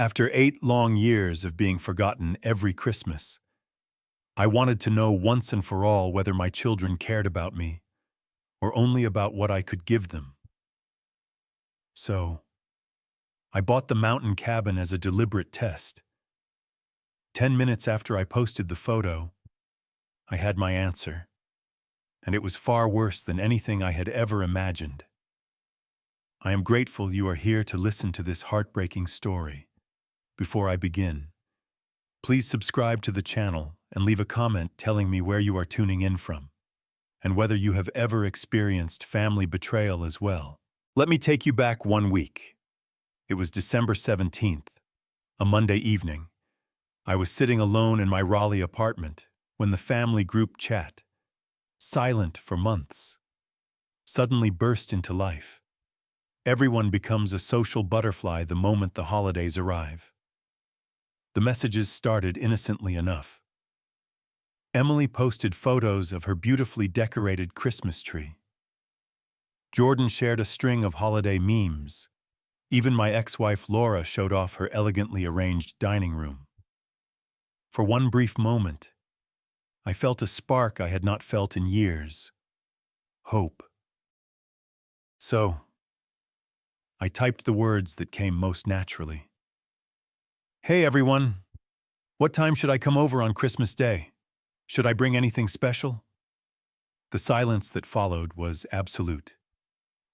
After 8 long years of being forgotten every Christmas, I wanted to know once and for all whether my children cared about me or only about what I could give them. So, I bought the mountain cabin as a deliberate test. 10 minutes after I posted the photo, I had my answer, and it was far worse than anything I had ever imagined. I am grateful you are here to listen to this heartbreaking story. Before I begin, please subscribe to the channel and leave a comment telling me where you are tuning in from, and whether you have ever experienced family betrayal as well. Let me take you back 1 week. It was December 17th, a Monday evening. I was sitting alone in my Raleigh apartment when the family group chat, silent for months, suddenly burst into life. Everyone becomes a social butterfly the moment the holidays arrive. The messages started innocently enough. Emily posted photos of her beautifully decorated Christmas tree. Jordan shared a string of holiday memes. Even my ex-wife Laura showed off her elegantly arranged dining room. For one brief moment, I felt a spark I had not felt in years. Hope. So, I typed the words that came most naturally. Hey everyone, what time should I come over on Christmas Day? Should I bring anything special? The silence that followed was absolute.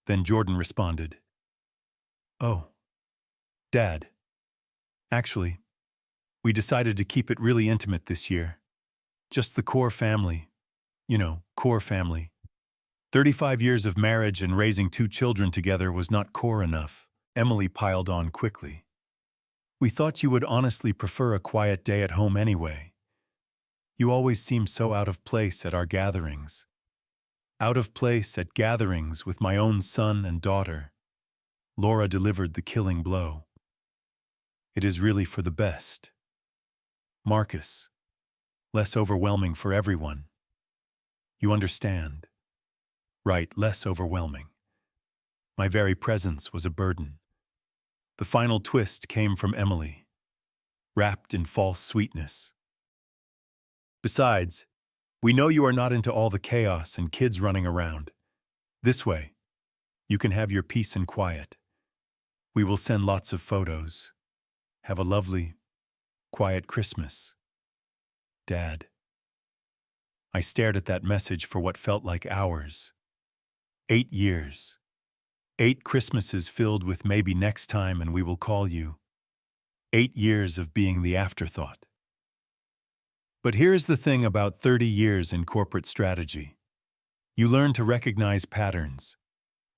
Then Jordan responded, "Oh, Dad. Actually, we decided to keep it really intimate this year. Just the core family. Core family. 35 years of marriage and raising 2 children together was not core enough." Emily piled on quickly. "We thought you would honestly prefer a quiet day at home anyway. You always seem so out of place at our gatherings. Out of place at gatherings with my own son and daughter." Laura delivered the killing blow. "It is really for the best. Marcus, less overwhelming for everyone. You understand. Right, less overwhelming. My very presence was a burden." The final twist came from Emily, wrapped in false sweetness. "Besides, we know you are not into all the chaos and kids running around. This way, you can have your peace and quiet. We will send lots of photos. Have a lovely, quiet Christmas. Dad." I stared at that message for what felt like hours. 8 years. 8 Christmases filled with maybe next time and we will call you. 8 years of being the afterthought. But here's the thing about 30 years in corporate strategy. You learn to recognize patterns.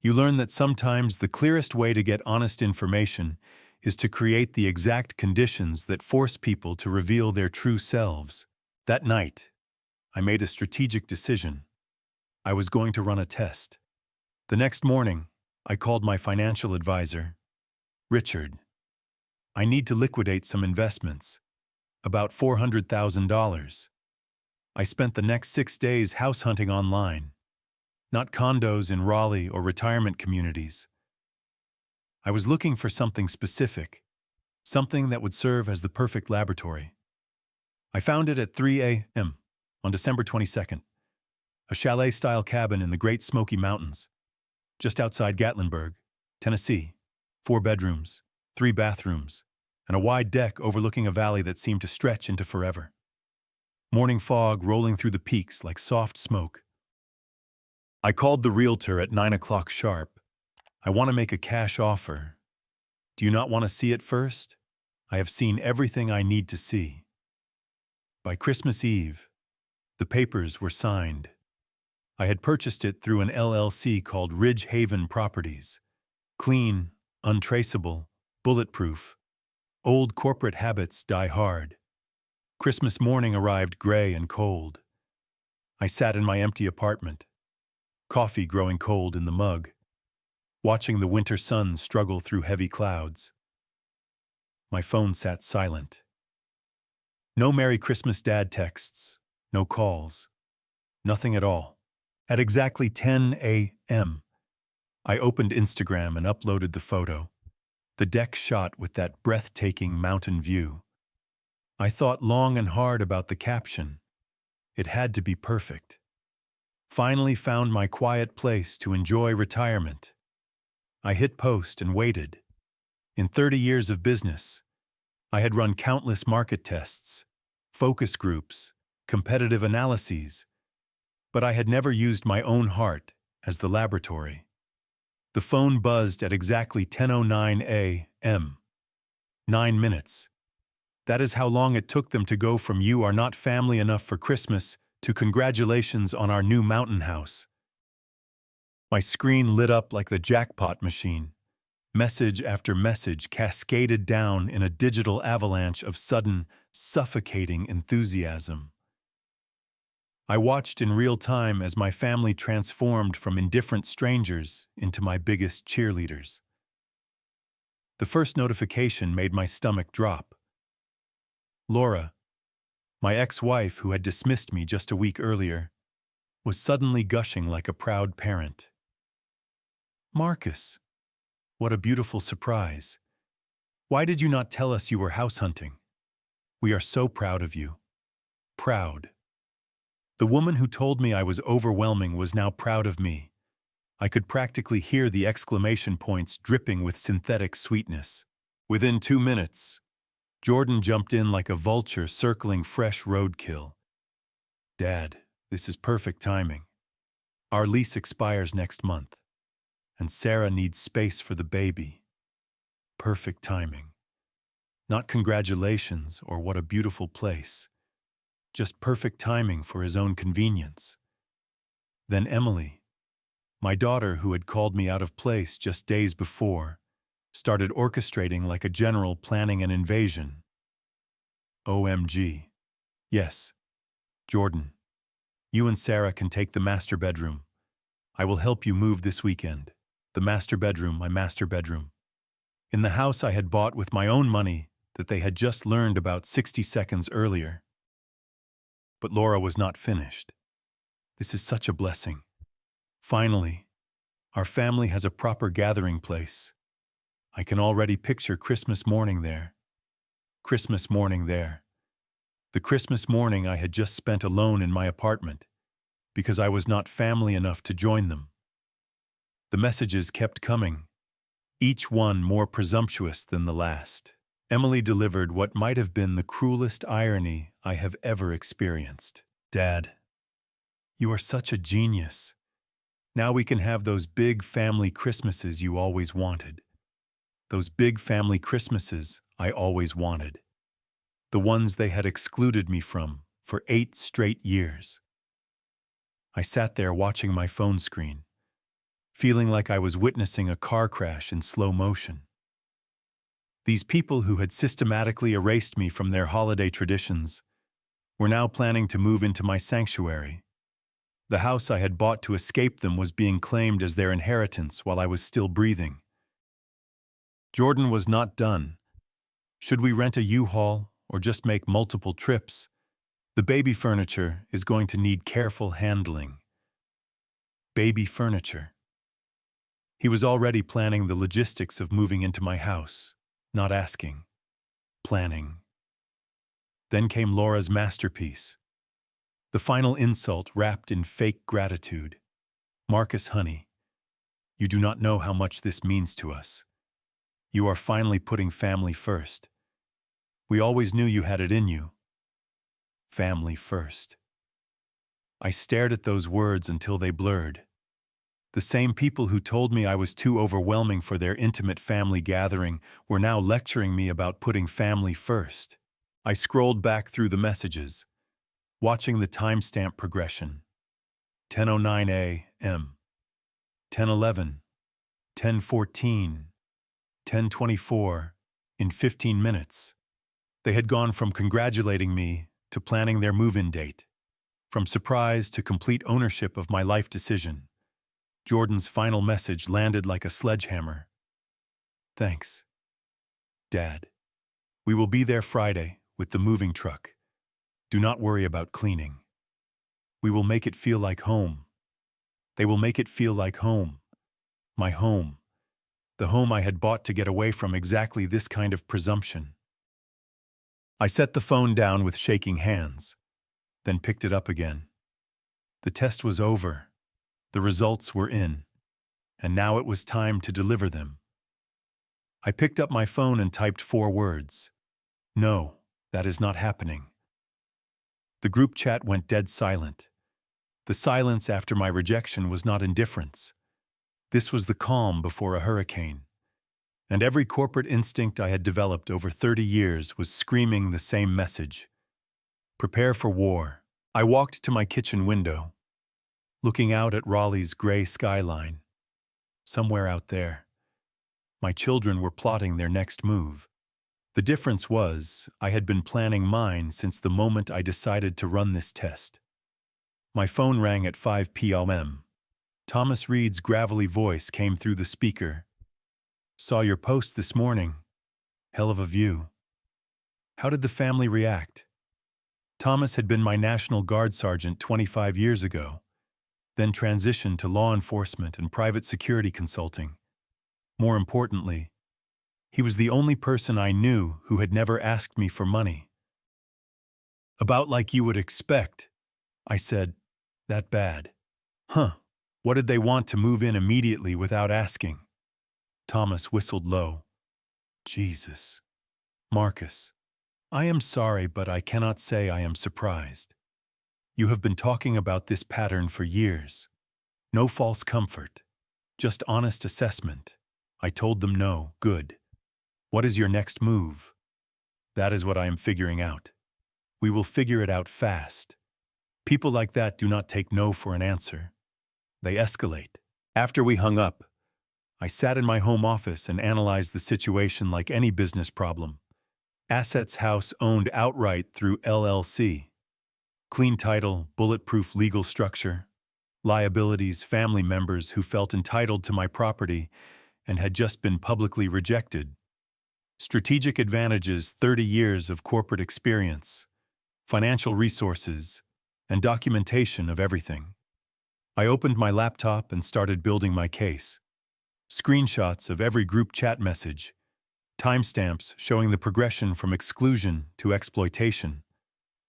You learn that sometimes the clearest way to get honest information is to create the exact conditions that force people to reveal their true selves. That night, I made a strategic decision. I was going to run a test. The next morning, I called my financial advisor. "Richard, I need to liquidate some investments. About $400,000. I spent the next 6 days house hunting online. Not condos in Raleigh or retirement communities. I was looking for something specific, something that would serve as the perfect laboratory. I found it at 3 a.m. on December 22nd. A chalet-style cabin in the Great Smoky Mountains, just outside Gatlinburg, Tennessee. 4 bedrooms, 3 bathrooms, and a wide deck overlooking a valley that seemed to stretch into forever. Morning fog rolling through the peaks like soft smoke. I called the realtor at 9 o'clock sharp. "I want to make a cash offer. Do you not want to see it first? I have seen everything I need to see." By Christmas Eve, the papers were signed. I had purchased it through an LLC called Ridge Haven Properties. Clean, untraceable, bulletproof. Old corporate habits die hard. Christmas morning arrived gray and cold. I sat in my empty apartment, coffee growing cold in the mug, watching the winter sun struggle through heavy clouds. My phone sat silent. No Merry Christmas Dad texts, no calls, nothing at all. At exactly 10 a.m., I opened Instagram and uploaded the photo. the deck shot with that breathtaking mountain view. I thought long and hard about the caption. It had to be perfect. Finally found my quiet place to enjoy retirement. I hit post and waited. In 30 years of business, I had run countless market tests, focus groups, competitive analyses, but I had never used my own heart as the laboratory. The phone buzzed at exactly 10:09 a.m. 9 minutes. That is how long it took them to go from "you are not family enough for Christmas" to "congratulations on our new mountain house." My screen lit up like the jackpot machine. Message after message cascaded down in a digital avalanche of sudden, suffocating enthusiasm. I watched in real time as my family transformed from indifferent strangers into my biggest cheerleaders. The first notification made my stomach drop. Laura, my ex-wife who had dismissed me just a week earlier, was suddenly gushing like a proud parent. "Marcus, what a beautiful surprise. Why did you not tell us you were house hunting? We are so proud of you." Proud. The woman who told me I was overwhelming was now proud of me. I could practically hear the exclamation points dripping with synthetic sweetness. Within 2 minutes, Jordan jumped in like a vulture circling fresh roadkill. "Dad, this is perfect timing. Our lease expires next month, and Sarah needs space for the baby." Perfect timing. Not congratulations or what a beautiful place. Just perfect timing for his own convenience. Then Emily, my daughter who had called me out of place just days before, started orchestrating like a general planning an invasion. OMG. "Yes, Jordan, you and Sarah can take the master bedroom. I will help you move this weekend. The master bedroom, my master bedroom." In the house I had bought with my own money that they had just learned about 60 seconds earlier. But Laura was not finished. "This is such a blessing. Finally, our family has a proper gathering place. I can already picture Christmas morning there. Christmas morning there. The Christmas morning I had just spent alone in my apartment because I was not family enough to join them." The messages kept coming, each one more presumptuous than the last. Emily delivered what might have been the cruelest irony I have ever experienced. "Dad, you are such a genius. Now we can have those big family Christmases you always wanted. Those big family Christmases I always wanted. The ones they had excluded me from for 8 straight years." I sat there watching my phone screen, feeling like I was witnessing a car crash in slow motion. These people who had systematically erased me from their holiday traditions were now planning to move into my sanctuary. The house I had bought to escape them was being claimed as their inheritance while I was still breathing. Jordan was not done. Should we rent a U-Haul or just make multiple trips? The baby furniture is going to need careful handling. Baby furniture. He was already planning the logistics of moving into my house, not asking, planning. Then came Laura's masterpiece. The final insult wrapped in fake gratitude. "Marcus, honey, you do not know how much this means to us. You are finally putting family first. We always knew you had it in you. Family first." I stared at those words until they blurred. The same people who told me I was too overwhelming for their intimate family gathering were now lecturing me about putting family first. I scrolled back through the messages, watching the timestamp progression. 10:09 a.m., 10:11, 10:14, 10:24, in 15 minutes. They had gone from congratulating me to planning their move-in date, from surprise to complete ownership of my life decision. Jordan's final message landed like a sledgehammer. "Thanks, Dad. We will be there Friday with the moving truck. Do not worry about cleaning. We will make it feel like home. They will make it feel like home. My home. the home I had bought to get away from exactly this kind of presumption. I set the phone down with shaking hands, then picked it up again. The test was over. The results were in, and now it was time to deliver them. I picked up my phone and typed 4 words. No, that is not happening. The group chat went dead silent. The silence after my rejection was not indifference. This was the calm before a hurricane. And every corporate instinct I had developed over 30 years was screaming the same message. Prepare for war. I walked to my kitchen window, looking out at Raleigh's gray skyline. Somewhere out there, my children were plotting their next move. The difference was, I had been planning mine since the moment I decided to run this test. My phone rang at 5 p.m. Thomas Reed's gravelly voice came through the speaker. Saw your post this morning. Hell of a view. How did the family react? Thomas had been my National Guard sergeant 25 years ago, then transitioned to law enforcement and private security consulting. More importantly, he was the only person I knew who had never asked me for money. About like you would expect, I said. That bad. Huh. What did they want to move in immediately without asking? Thomas whistled low. Jesus. Marcus, I am sorry, but I cannot say I am surprised. You have been talking about this pattern for years. No false comfort, just honest assessment. I told them no, good. What is your next move? That is what I am figuring out. We will figure it out fast. People like that do not take no for an answer. They escalate. After we hung up, I sat in my home office and analyzed the situation like any business problem. Assets house owned outright through LLC. Clean title, bulletproof legal structure. Liabilities, family members who felt entitled to my property and had just been publicly rejected. Strategic advantages, 30 years of corporate experience. Financial resources, and documentation of everything. I opened my laptop and started building my case. Screenshots of every group chat message, timestamps showing the progression from exclusion to exploitation,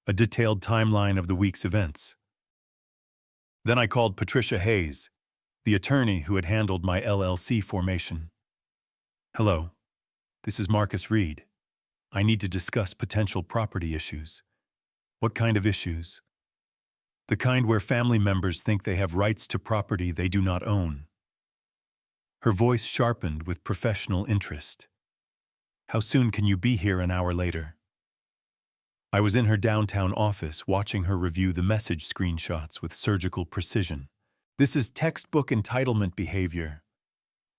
a detailed timeline of the week's events. Then I called Patricia Hayes, the attorney who had handled my LLC formation. Hello, this is Marcus Reed. I need to discuss potential property issues. What kind of issues? The kind where family members think they have rights to property they do not own. Her voice sharpened with professional interest. How soon can you be here? An hour later. I was in her downtown office watching her review the message screenshots with surgical precision. This is textbook entitlement behavior.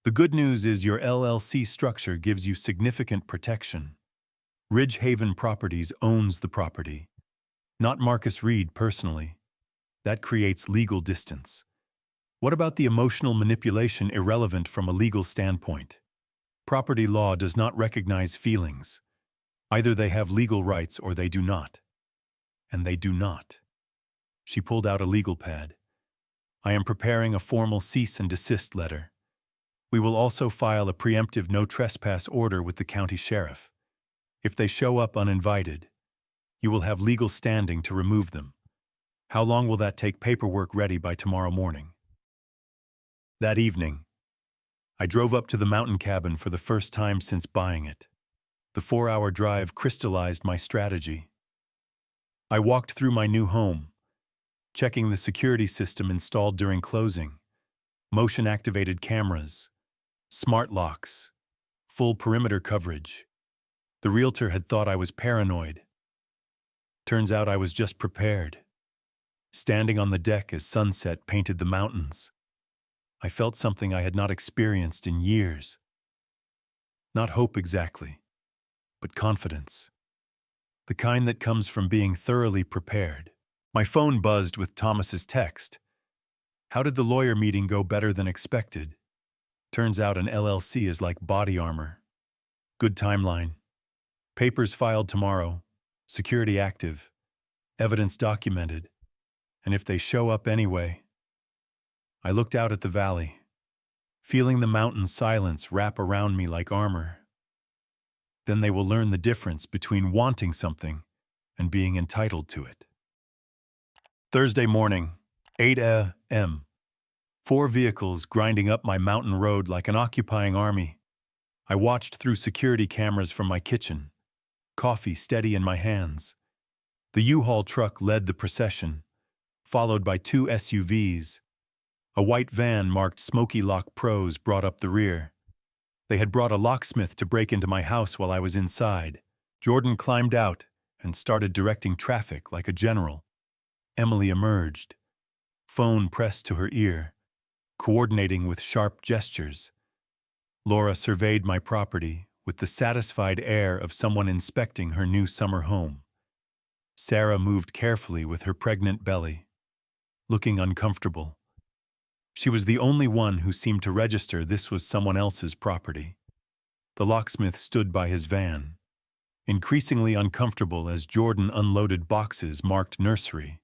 The good news is your LLC structure gives you significant protection. Ridge Haven Properties owns the property, not Marcus Reed personally. That creates legal distance. What about the emotional manipulation irrelevant from a legal standpoint? Property law does not recognize feelings. Either they have legal rights or they do not. And they do not. She pulled out a legal pad. I am preparing a formal cease and desist letter. We will also file a preemptive no trespass order with the county sheriff. If they show up uninvited, you will have legal standing to remove them. How long will that take? Paperwork ready by tomorrow morning. That evening, I drove up to the mountain cabin for the first time since buying it. The 4-hour drive crystallized my strategy. I walked through my new home, checking the security system installed during closing, motion-activated cameras, smart locks, full perimeter coverage. The realtor had thought I was paranoid. Turns out I was just prepared. Standing on the deck as sunset painted the mountains, I felt something I had not experienced in years. Not hope exactly, but confidence. The kind that comes from being thoroughly prepared. My phone buzzed with Thomas's text. How did the lawyer meeting go? Better than expected. Turns out an LLC is like body armor. Good timeline. Papers filed tomorrow. Security active. Evidence documented. And if they show up anyway. I looked out at the valley. feeling the mountain silence wrap around me like armor. Then they will learn the difference between wanting something and being entitled to it. Thursday morning, 8 a.m. 4 vehicles grinding up my mountain road like an occupying army. I watched through security cameras from my kitchen, coffee steady in my hands. The U-Haul truck led the procession, followed by 2 SUVs. A white van marked Smoky Lock Pros brought up the rear. They had brought a locksmith to break into my house while I was inside. Jordan climbed out and started directing traffic like a general. Emily emerged, phone pressed to her ear, coordinating with sharp gestures. Laura surveyed my property with the satisfied air of someone inspecting her new summer home. Sarah moved carefully with her pregnant belly, looking uncomfortable. She was the only one who seemed to register this was someone else's property. The locksmith stood by his van, increasingly uncomfortable as Jordan unloaded boxes marked nursery.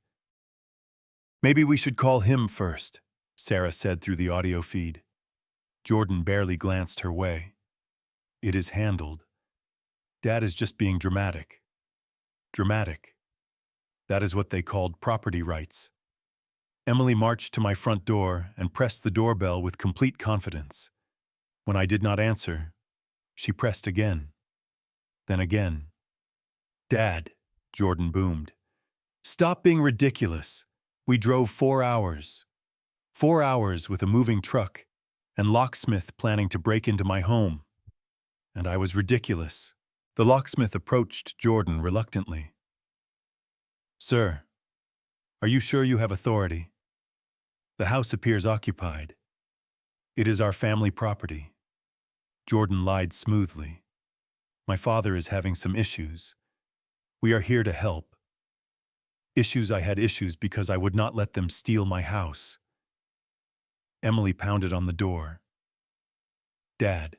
"Maybe we should call him first," Sarah said through the audio feed. Jordan barely glanced her way. "It is handled. Dad is just being dramatic." Dramatic. That is what they called property rights. Emily marched to my front door and pressed the doorbell with complete confidence. When I did not answer, she pressed again. Then again. "Dad," Jordan boomed. "Stop being ridiculous. We drove 4 hours. 4 hours with a moving truck and locksmith planning to break into my home. And I was ridiculous." The locksmith approached Jordan reluctantly. "Sir, are you sure you have authority? The house appears occupied. It is our family property." Jordan lied smoothly. "My father is having some issues. We are here to help." I had issues because I would not let them steal my house. Emily pounded on the door. "Dad,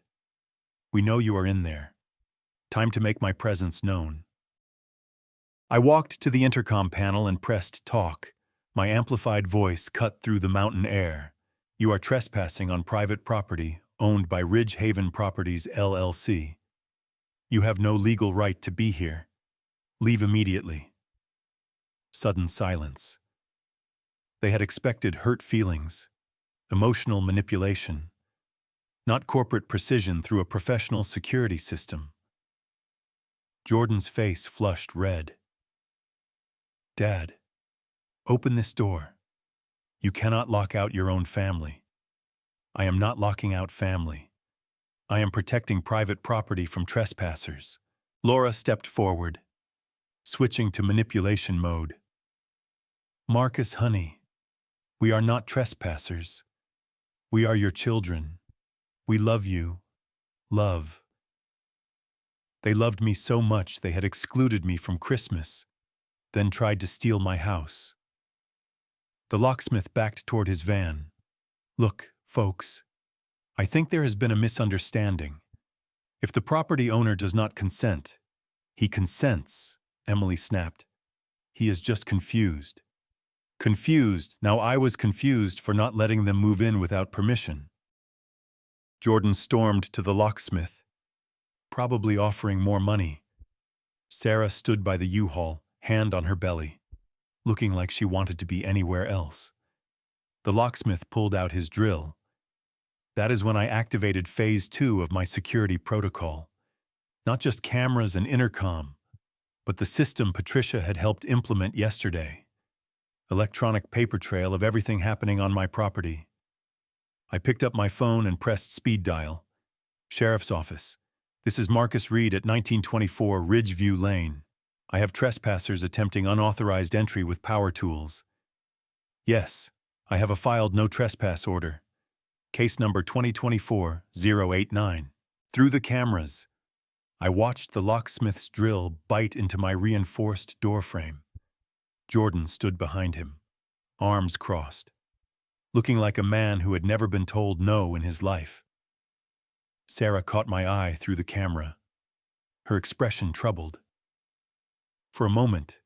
we know you are in there. Time to make my presence known." I walked to the intercom panel and pressed talk. My amplified voice cut through the mountain air. "You are trespassing on private property owned by Ridge Haven Properties, LLC. You have no legal right to be here. Leave immediately." Sudden silence. They had expected hurt feelings, emotional manipulation, not corporate precision through a professional security system. Jordan's face flushed red. "Dad, open this door. You cannot lock out your own family." "I am not locking out family. I am protecting private property from trespassers." Laura stepped forward, switching to manipulation mode. "Marcus, honey, we are not trespassers. We are your children. We love you. Love." They loved me so much they had excluded me from Christmas, then tried to steal my house. The locksmith backed toward his van. "Look, folks, I think there has been a misunderstanding. If the property owner does not consent, he consents," Emily snapped. "He is just confused." Confused. Now I was confused for not letting them move in without permission. Jordan stormed to the locksmith, probably offering more money. Sarah stood by the U-Haul, hand on her belly, looking like she wanted to be anywhere else. The locksmith pulled out his drill. That is when I activated Phase 2 of my security protocol. Not just cameras and intercom, but the system Patricia had helped implement yesterday. Electronic paper trail of everything happening on my property. I picked up my phone and pressed speed dial. "Sheriff's office. This is Marcus Reed at 1924 Ridgeview Lane. I have trespassers attempting unauthorized entry with power tools." "Yes, I have a filed no trespass order. Case number 2024-089. Through the cameras, I watched the locksmith's drill bite into my reinforced doorframe. Jordan stood behind him, arms crossed, looking like a man who had never been told no in his life. Sarah caught my eye through the camera, her expression troubled. For a moment,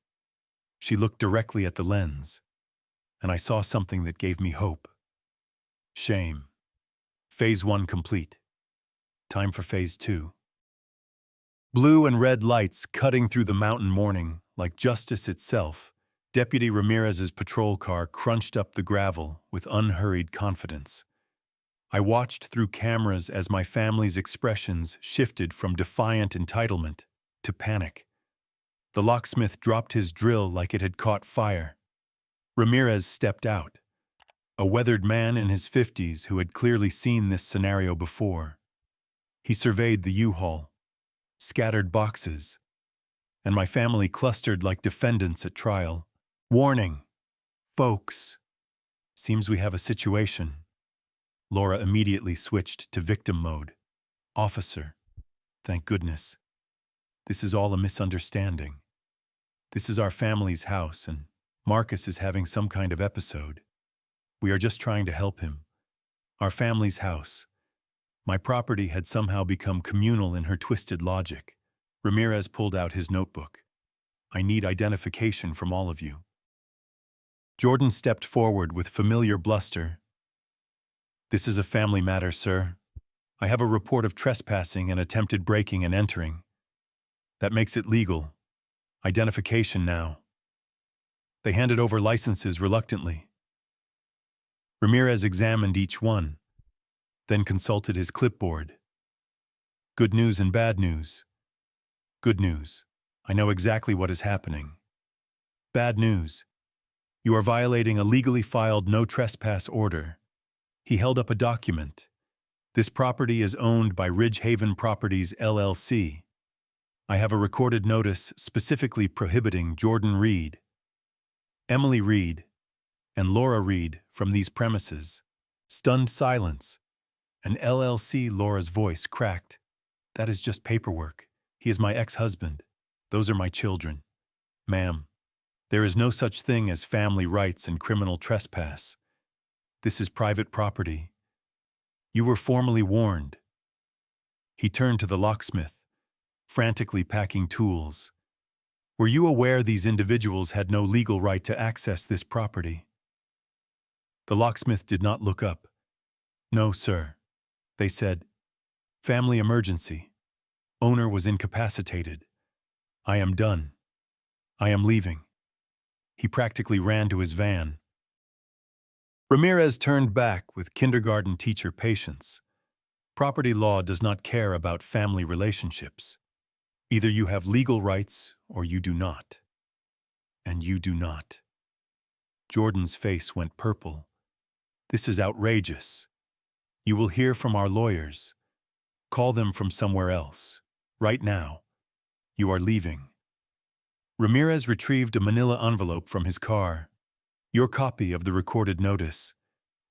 she looked directly at the lens, and I saw something that gave me hope. Shame. Phase 1 complete. Time for Phase 2. Blue and red lights cutting through the mountain morning like justice itself. Deputy Ramirez's patrol car crunched up the gravel with unhurried confidence. I watched through cameras as my family's expressions shifted from defiant entitlement to panic. The locksmith dropped his drill like it had caught fire. Ramirez stepped out, a weathered man in his 50s who had clearly seen this scenario before. He surveyed the U-Haul, scattered boxes, and my family clustered like defendants at trial. Warning, folks. Seems we have a situation. Laura immediately switched to victim mode. Officer, thank goodness. This is all a misunderstanding. This is our family's house, and Marcus is having some kind of episode. We are just trying to help him. Our family's house. My property had somehow become communal in her twisted logic. Ramirez pulled out his notebook. I need identification from all of you. Jordan stepped forward with familiar bluster. This is a family matter, sir. I have a report of trespassing and attempted breaking and entering. That makes it legal. Identification now. They handed over licenses reluctantly. Ramirez examined each one, then consulted his clipboard. Good news and bad news. Good news. I know exactly what is happening. Bad news. You are violating a legally filed no trespass order. He held up a document. This property is owned by Ridge Haven Properties, LLC. I have a recorded notice specifically prohibiting Jordan Reed, Emily Reed, and Laura Reed from these premises. Stunned silence. An LLC. Laura's voice cracked. That is just paperwork. He is my ex-husband. Those are my children. Ma'am, there is no such thing as family rights and criminal trespass. This is private property. You were formally warned. He turned to the locksmith, frantically packing tools. Were you aware these individuals had no legal right to access this property? The locksmith did not look up. No, sir. They said, family emergency. Owner was incapacitated. I am done. I am leaving. He practically ran to his van. Ramirez turned back with kindergarten teacher patience. Property law does not care about family relationships. Either you have legal rights or you do not. And you do not. Jordan's face went purple. This is outrageous. You will hear from our lawyers. Call them from somewhere else. Right now. You are leaving. Ramirez retrieved a manila envelope from his car. Your copy of the recorded notice.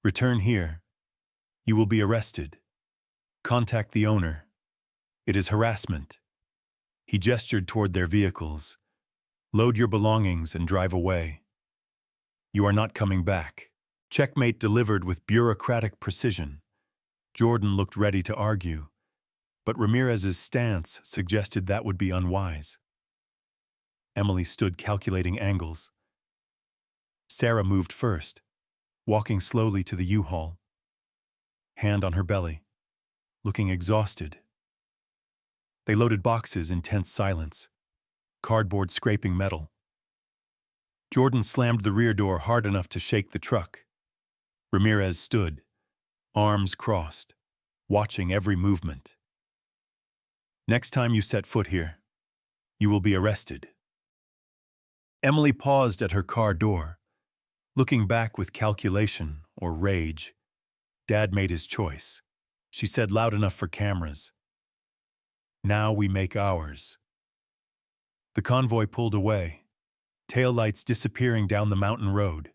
Return here. You will be arrested. Contact the owner. It is harassment. He gestured toward their vehicles. Load your belongings and drive away. You are not coming back. Checkmate delivered with bureaucratic precision. Jordan looked ready to argue, but Ramirez's stance suggested that would be unwise. Emily stood calculating angles. Sarah moved first, walking slowly to the U-Haul, hand on her belly, looking exhausted. They loaded boxes in tense silence, cardboard scraping metal. Jordan slammed the rear door hard enough to shake the truck. Ramirez stood, arms crossed, watching every movement. Next time you set foot here, you will be arrested. Emily paused at her car door, looking back with calculation or rage. Dad made his choice, she said loud enough for cameras. Now we make ours. The convoy pulled away, taillights disappearing down the mountain road.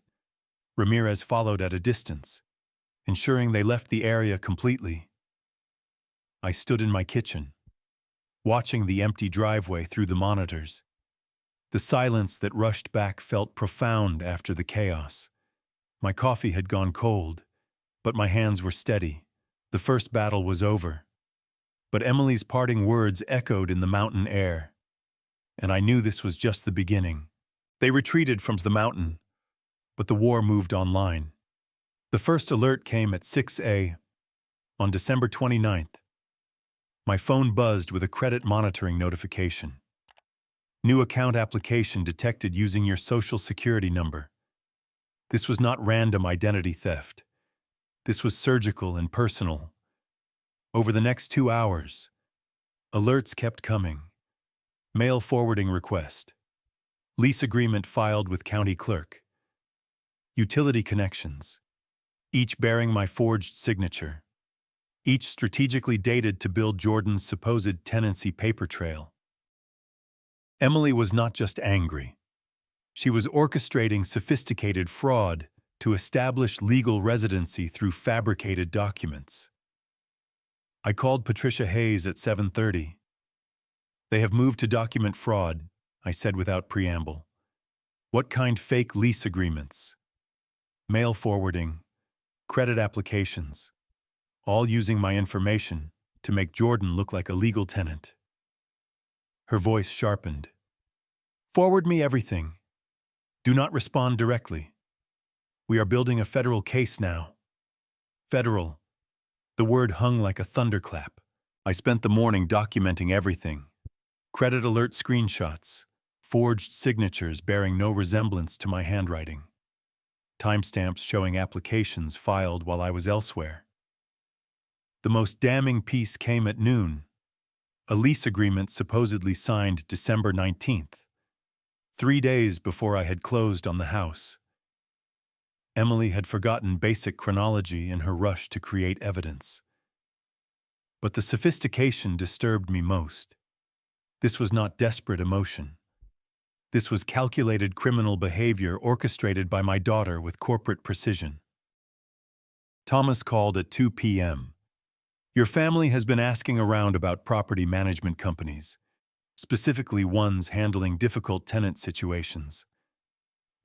Ramirez followed at a distance, ensuring they left the area completely. I stood in my kitchen, watching the empty driveway through the monitors. The silence that rushed back felt profound after the chaos. My coffee had gone cold, but my hands were steady. The first battle was over. But Emily's parting words echoed in the mountain air. And I knew this was just the beginning. They retreated from the mountain, but the war moved online. The first alert came at 6 a.m. On December 29th, my phone buzzed with a credit monitoring notification. New account application detected using your social security number. This was not random identity theft. This was surgical and personal. Over the next 2 hours, alerts kept coming. Mail forwarding request. Lease agreement filed with county clerk. Utility connections, each bearing my forged signature. Each strategically dated to build Jordan's supposed tenancy paper trail. Emily was not just angry. She was orchestrating sophisticated fraud to establish legal residency through fabricated documents. I called Patricia Hayes at 7:30. They have moved to document fraud, I said without preamble. What kind fake lease agreements? Mail forwarding, credit applications, all using my information to make Jordan look like a legal tenant. Her voice sharpened. Forward me everything. Do not respond directly. We are building a federal case now. Federal. The word hung like a thunderclap. I spent the morning documenting everything. Credit alert screenshots, forged signatures bearing no resemblance to my handwriting. Timestamps showing applications filed while I was elsewhere. The most damning piece came at noon. A lease agreement supposedly signed December 19th, 3 days before I had closed on the house. Emily had forgotten basic chronology in her rush to create evidence. But the sophistication disturbed me most. This was not desperate emotion. This was calculated criminal behavior orchestrated by my daughter with corporate precision. Thomas called at 2 p.m. Your family has been asking around about property management companies, specifically ones handling difficult tenant situations.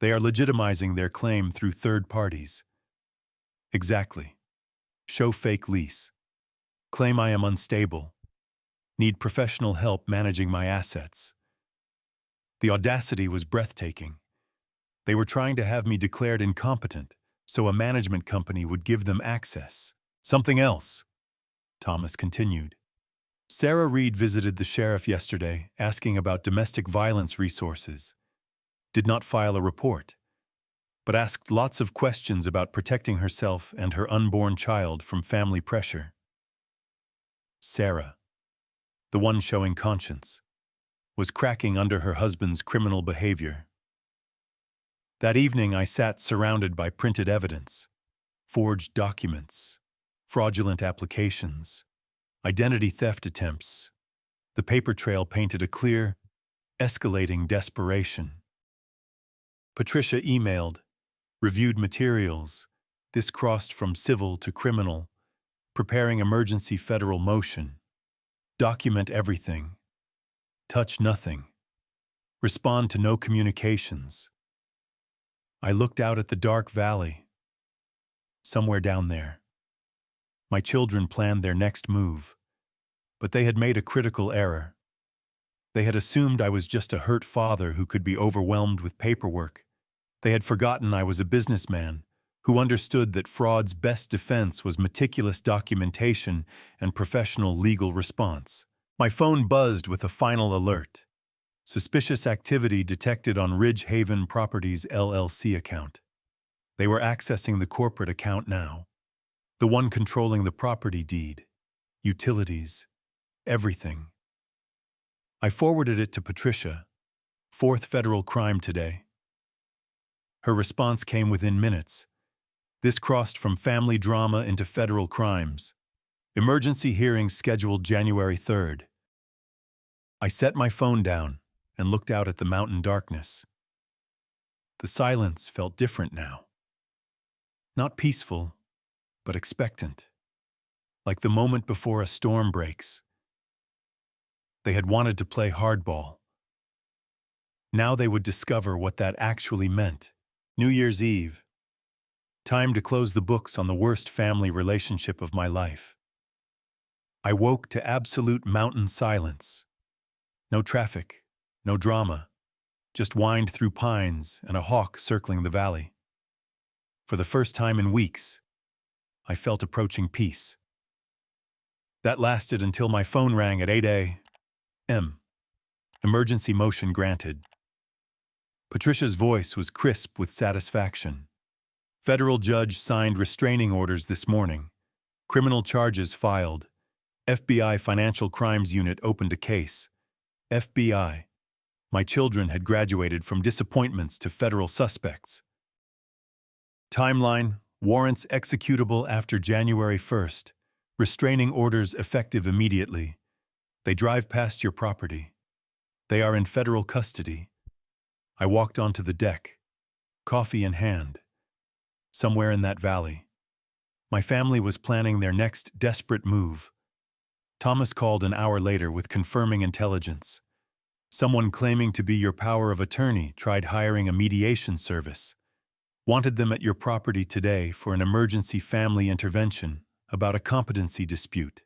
They are legitimizing their claim through third parties. Exactly. Show fake lease. Claim I am unstable. Need professional help managing my assets. The audacity was breathtaking. They were trying to have me declared incompetent so a management company would give them access. Something else, Thomas continued. Sarah Reed visited the sheriff yesterday asking about domestic violence resources. Did not file a report, but asked lots of questions about protecting herself and her unborn child from family pressure. Sarah, the one showing conscience, was cracking under her husband's criminal behavior. That evening I sat surrounded by printed evidence, forged documents, fraudulent applications, identity theft attempts. The paper trail painted a clear, escalating desperation. Patricia emailed, reviewed materials. This crossed from civil to criminal, preparing emergency federal motion. Document everything. Touch nothing. Respond to no communications. I looked out at the dark valley. Somewhere down there. My children planned their next move, but they had made a critical error. They had assumed I was just a hurt father who could be overwhelmed with paperwork. They had forgotten I was a businessman who understood that fraud's best defense was meticulous documentation and professional legal response. My phone buzzed with a final alert. Suspicious activity detected on Ridge Haven Properties LLC account. They were accessing the corporate account now. The one controlling the property deed, utilities, everything. I forwarded it to Patricia. 4th federal crime today. Her response came within minutes. This crossed from family drama into federal crimes. Emergency hearings scheduled January 3rd. I set my phone down and looked out at the mountain darkness. The silence felt different now. Not peaceful, but expectant. Like the moment before a storm breaks. They had wanted to play hardball. Now they would discover what that actually meant. New Year's Eve. Time to close the books on the worst family relationship of my life. I woke to absolute mountain silence. No traffic, no drama, just wind through pines and a hawk circling the valley. For the first time in weeks, I felt approaching peace. That lasted until my phone rang at 8 a.m. Emergency motion granted. Patricia's voice was crisp with satisfaction. Federal judge signed restraining orders this morning. Criminal charges filed. FBI Financial Crimes Unit opened a case. FBI. My children had graduated from disappointments to federal suspects. Timeline: warrants executable after January 1st. Restraining orders effective immediately. They drive past your property. They are in federal custody. I walked onto the deck, coffee in hand. Somewhere in that valley, my family was planning their next desperate move. Thomas called an hour later with confirming intelligence. Someone claiming to be your power of attorney tried hiring a mediation service. Wanted them at your property today for an emergency family intervention about a competency dispute.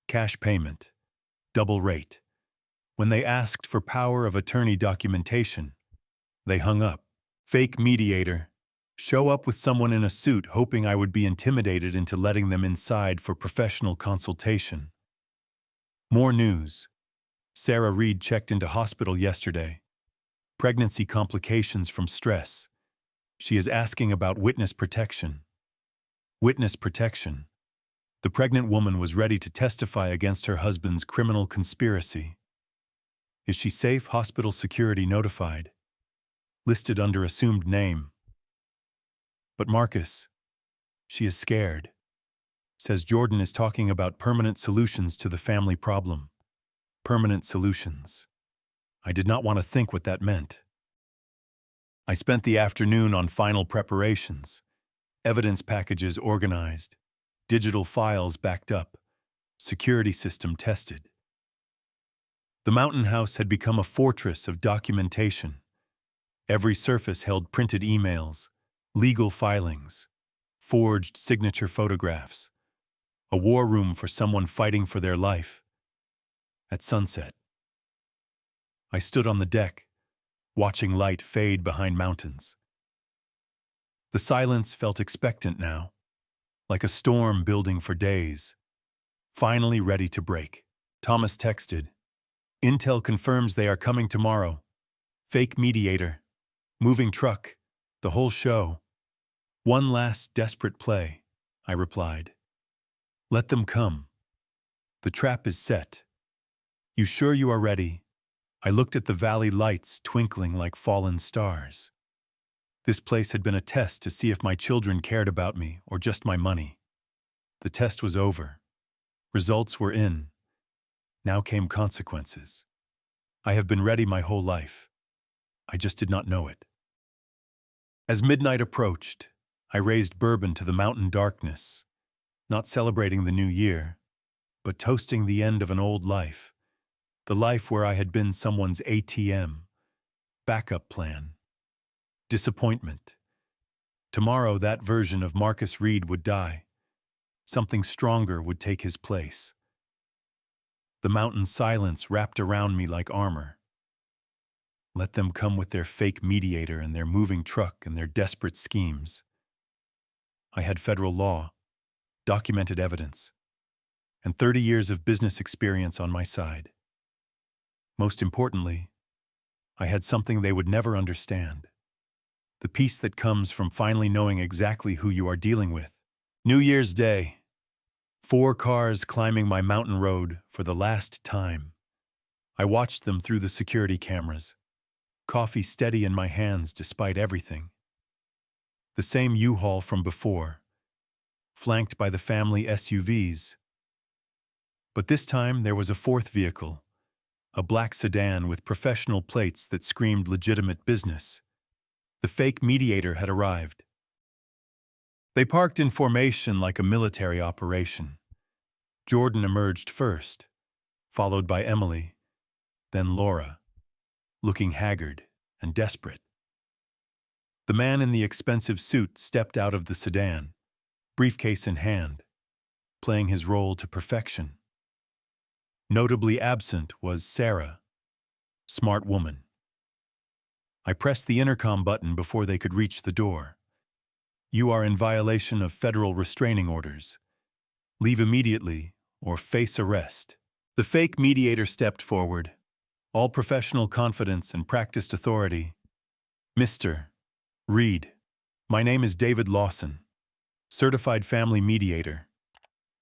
Cash payment. Double rate. When they asked for power of attorney documentation, they hung up. Fake mediator. Show up with someone in a suit hoping I would be intimidated into letting them inside for professional consultation. More news. Sarah Reed checked into hospital yesterday. Pregnancy complications from stress. She is asking about witness protection. Witness protection. The pregnant woman was ready to testify against her husband's criminal conspiracy. Is she safe? Hospital security notified. Listed under assumed name. But Marcus, she is scared. Says Jordan is talking about permanent solutions to the family problem. Permanent solutions. I did not want to think what that meant. I spent the afternoon on final preparations, evidence packages organized, digital files backed up, security system tested. The mountain house had become a fortress of documentation. Every surface held printed emails, legal filings, forged signature photographs, a war room for someone fighting for their life. At sunset, I stood on the deck, watching light fade behind mountains. The silence felt expectant now, like a storm building for days, finally ready to break. Thomas texted, "Intel confirms they are coming tomorrow. Fake mediator, moving truck, the whole show. One last desperate play," I replied. "Let them come. The trap is set. You sure you are ready?" I looked at the valley lights twinkling like fallen stars. This place had been a test to see if my children cared about me or just my money. The test was over. Results were in. Now came consequences. I have been ready my whole life. I just did not know it. As midnight approached, I raised bourbon to the mountain darkness, not celebrating the new year, but toasting the end of an old life. The life where I had been someone's ATM, backup plan, disappointment. Tomorrow that version of Marcus Reed would die. Something stronger would take his place. The mountain silence wrapped around me like armor. Let them come with their fake mediator and their moving truck and their desperate schemes. I had federal law, documented evidence, and 30 years of business experience on my side. Most importantly, I had something they would never understand. The peace that comes from finally knowing exactly who you are dealing with. New Year's Day. 4 cars climbing my mountain road for the last time. I watched them through the security cameras, coffee steady in my hands despite everything. The same U-Haul from before, flanked by the family SUVs. But this time there was a 4th vehicle. A black sedan with professional plates that screamed legitimate business. The fake mediator had arrived. They parked in formation like a military operation. Jordan emerged first, followed by Emily, then Laura, looking haggard and desperate. The man in the expensive suit stepped out of the sedan, briefcase in hand, playing his role to perfection. Notably absent was Sarah, smart woman. I pressed the intercom button before they could reach the door. "You are in violation of federal restraining orders. Leave immediately, or face arrest. The fake mediator stepped forward, all professional confidence and practiced authority. Mr. Reed, my name is David Lawson, certified family mediator.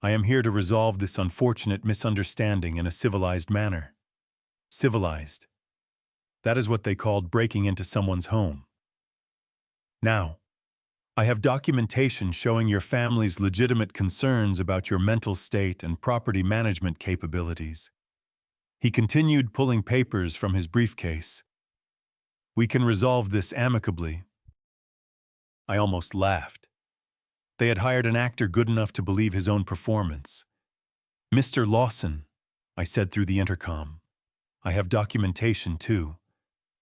I am here to resolve this unfortunate misunderstanding in a civilized manner. Civilized. That is what they called breaking into someone's home. Now, I have documentation showing your family's legitimate concerns about your mental state and property management capabilities. He continued pulling papers from his briefcase. We can resolve this amicably. I almost laughed. They had hired an actor good enough to believe his own performance. Mr. Lawson, I said through the intercom, I have documentation too.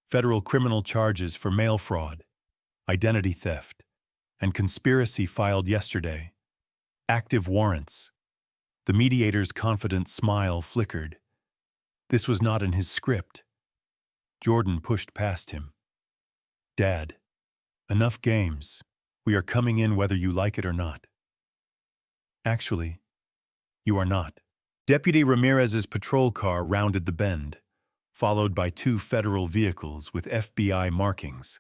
Federal criminal charges for mail fraud, identity theft, and conspiracy filed yesterday. Active warrants. The mediator's confident smile flickered. This was not in his script. Jordan pushed past him. Dad, enough games. We are coming in whether you like it or not. Actually, you are not. Deputy Ramirez's patrol car rounded the bend, followed by 2 federal vehicles with FBI markings.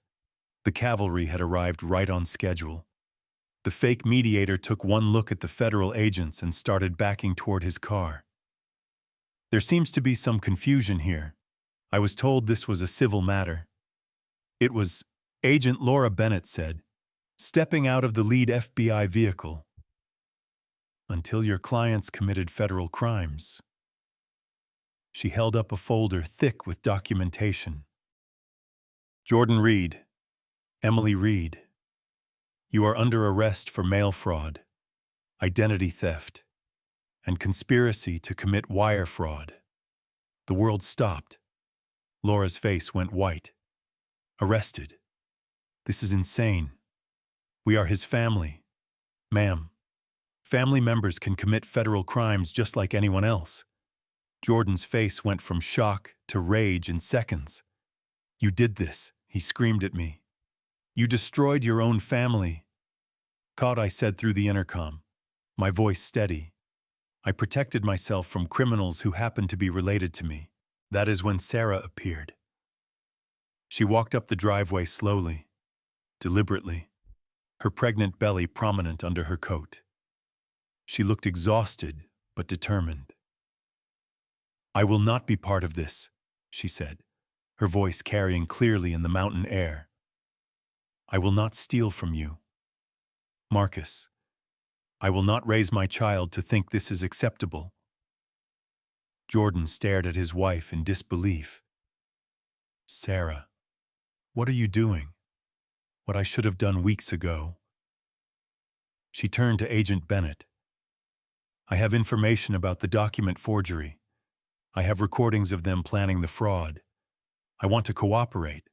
The cavalry had arrived right on schedule. The fake mediator took one look at the federal agents and started backing toward his car. There seems to be some confusion here. I was told this was a civil matter. It was, Agent Laura Bennett said, stepping out of the lead FBI vehicle. Until your clients committed federal crimes. She held up a folder thick with documentation. Jordan Reed, Emily Reed, you are under arrest for mail fraud, identity theft, and conspiracy to commit wire fraud. The world stopped. Laura's face went white. Arrested. This is insane. We are his family. Ma'am, family members can commit federal crimes just like anyone else. Jordan's face went from shock to rage in seconds. You did this, he screamed at me. You destroyed your own family. Caught, I said through the intercom, my voice steady. I protected myself from criminals who happened to be related to me. That is when Sarah appeared. She walked up the driveway slowly, deliberately, her pregnant belly prominent under her coat. She looked exhausted but determined. I will not be part of this, she said, her voice carrying clearly in the mountain air. I will not steal from you. Marcus, I will not raise my child to think this is acceptable. Jordan stared at his wife in disbelief. Sarah, what are you doing? What I should have done weeks ago. She turned to Agent Bennett. I have information about the document forgery. I have recordings of them planning the fraud. I want to cooperate.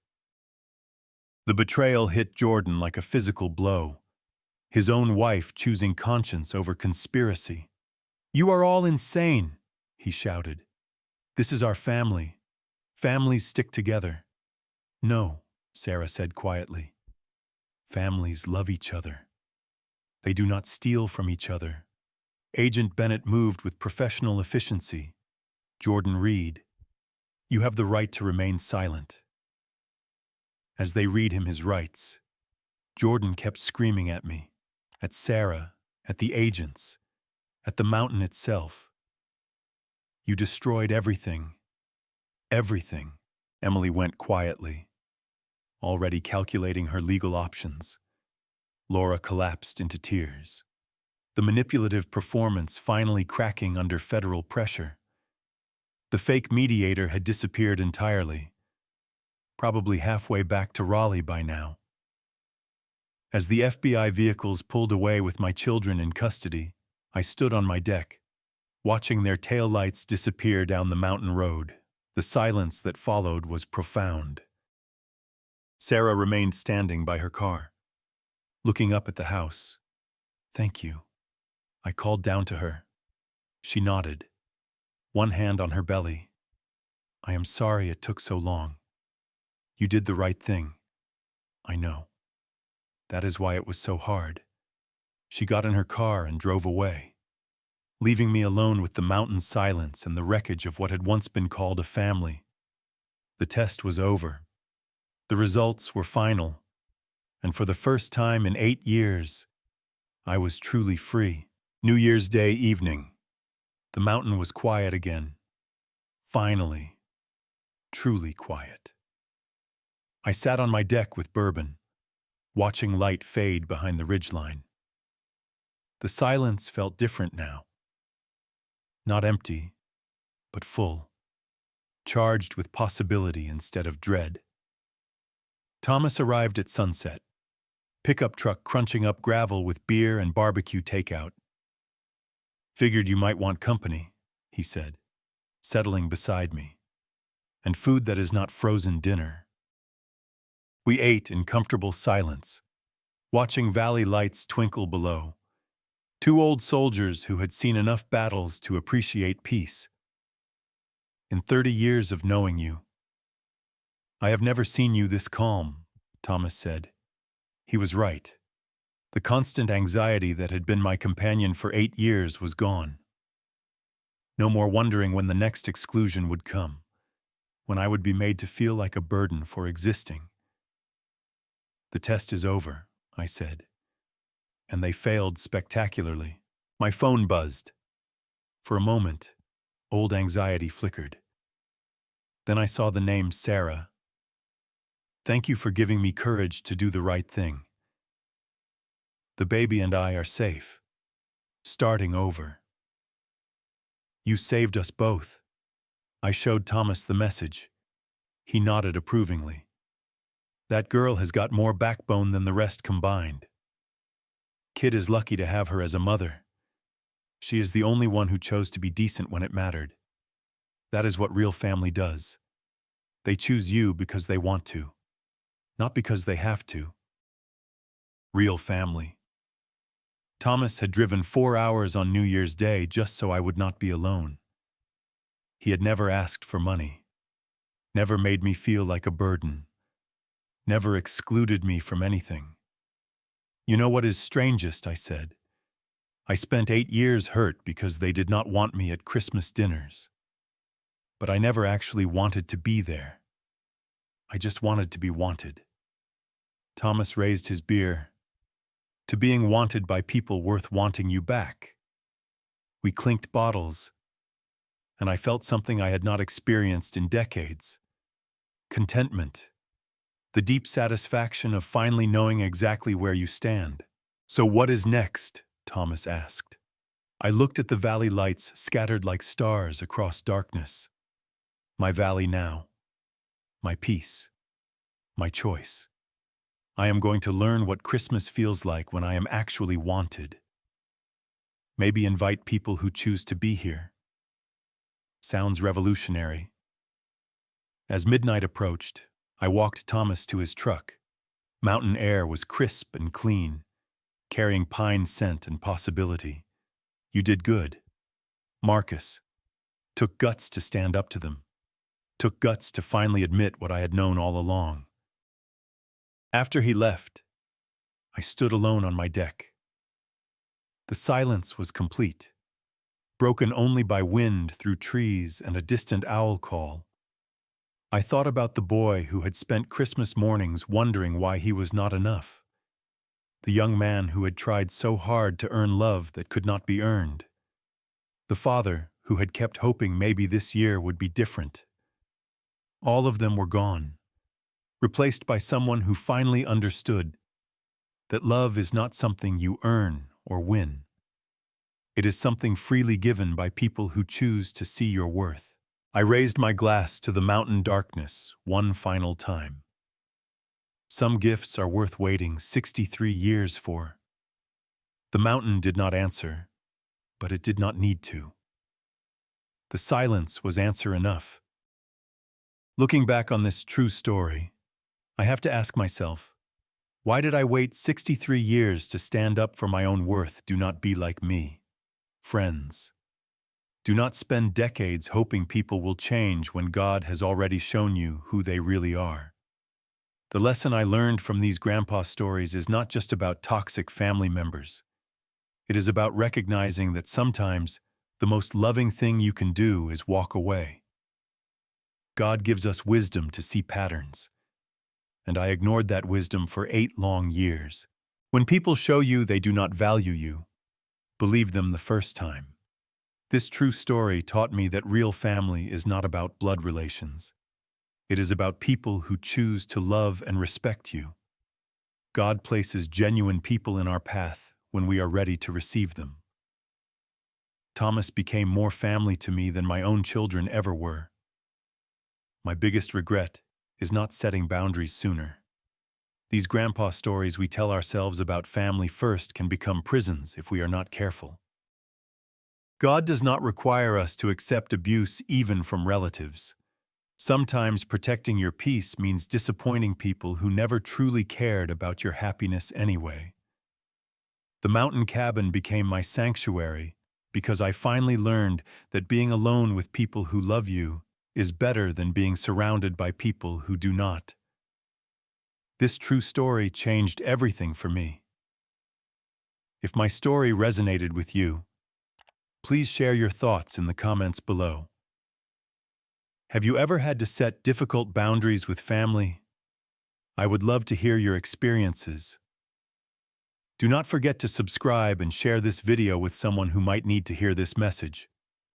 The betrayal hit Jordan like a physical blow. His own wife choosing conscience over conspiracy. You are all insane, he shouted. This is our family. Families stick together. No, Sarah said quietly. Families love each other. They do not steal from each other. Agent Bennett moved with professional efficiency. Jordan Reed, you have the right to remain silent. As they read him his rights, Jordan kept screaming at me, at Sarah, at the agents, at the mountain itself. You destroyed everything. Everything, Emily went quietly, already calculating her legal options. Laura collapsed into tears. The manipulative performance finally cracking under federal pressure. The fake mediator had disappeared entirely, probably halfway back to Raleigh by now. As the FBI vehicles pulled away with my children in custody, I stood on my deck, watching their taillights disappear down the mountain road. The silence that followed was profound. Sarah remained standing by her car, looking up at the house. Thank you. I called down to her. She nodded, one hand on her belly. I am sorry it took so long. You did the right thing. I know. That is why it was so hard. She got in her car and drove away. leaving me alone with the mountain silence and the wreckage of what had once been called a family. The test was over. The results were final, and for the first time in 8 years, I was truly free. New Year's Day evening. The mountain was quiet again. Finally, truly quiet. I sat on my deck with bourbon, watching light fade behind the ridgeline. The silence felt different now. Not empty, but full, charged with possibility instead of dread. Thomas arrived at sunset, pickup truck crunching up gravel with beer and barbecue takeout. "Figured you might want company," he said, settling beside me. "And food that is not frozen dinner." We ate in comfortable silence, watching valley lights twinkle below. Two old soldiers who had seen enough battles to appreciate peace. "In 30 years of knowing you, I have never seen you this calm," Thomas said. He was right. The constant anxiety that had been my companion for 8 years was gone. No more wondering when the next exclusion would come, when I would be made to feel like a burden for existing. "The test is over," I said, and they failed spectacularly. My phone buzzed. For a moment, old anxiety flickered. Then I saw the name Sarah. "Thank you for giving me courage to do the right thing. The baby and I are safe. Starting over." "You saved us both." I showed Thomas the message. He nodded approvingly. "That girl has got more backbone than the rest combined. Kid is lucky to have her as a mother. She is the only one who chose to be decent when it mattered. That is what real family does. They choose you because they want to, not because they have to." Real family. Thomas had driven 4 hours on New Year's Day just so I would not be alone. He had never asked for money, never made me feel like a burden, never excluded me from anything. "You know what is strangest?" I said. "I spent 8 years hurt because they did not want me at Christmas dinners. But I never actually wanted to be there. I just wanted to be wanted." Thomas raised his beer. "To being wanted by people worth wanting you back." We clinked bottles, and I felt something I had not experienced in decades. Contentment. The deep satisfaction of finally knowing exactly where you stand. "So what is next?" Thomas asked. I looked at the valley lights scattered like stars across darkness. My valley now. My peace. My choice. I am going to learn what Christmas feels like when I am actually wanted. Maybe invite people who choose to be here. Sounds revolutionary. As midnight approached, I walked Thomas to his truck. Mountain air was crisp and clean, carrying pine scent and possibility. "You did good." Marcus. Took guts to stand up to them. Took guts to finally admit what I had known all along. After he left, I stood alone on my deck. The silence was complete, broken only by wind through trees and a distant owl call. I thought about the boy who had spent Christmas mornings wondering why he was not enough. The young man who had tried so hard to earn love that could not be earned. The father who had kept hoping maybe this year would be different. All of them were gone, replaced by someone who finally understood that love is not something you earn or win. It is something freely given by people who choose to see your worth. I raised my glass to the mountain darkness one final time. Some gifts are worth waiting 63 years for. The mountain did not answer, but it did not need to. The silence was answer enough. Looking back on this true story, I have to ask myself, why did I wait 63 years to stand up for my own worth? Do not be like me. Friends, do not spend decades hoping people will change when God has already shown you who they really are. The lesson I learned from these grandpa stories is not just about toxic family members. It is about recognizing that sometimes the most loving thing you can do is walk away. God gives us wisdom to see patterns, and I ignored that wisdom for 8 long years. When people show you they do not value you, believe them the first time. This true story taught me that real family is not about blood relations. It is about people who choose to love and respect you. God places genuine people in our path when we are ready to receive them. Thomas became more family to me than my own children ever were. My biggest regret is not setting boundaries sooner. These grandpa stories we tell ourselves about family first can become prisons if we are not careful. God does not require us to accept abuse even from relatives. Sometimes protecting your peace means disappointing people who never truly cared about your happiness anyway. The mountain cabin became my sanctuary because I finally learned that being alone with people who love you is better than being surrounded by people who do not. This true story changed everything for me. If my story resonated with you, please share your thoughts in the comments below. Have you ever had to set difficult boundaries with family? I would love to hear your experiences. Do not forget to subscribe and share this video with someone who might need to hear this message.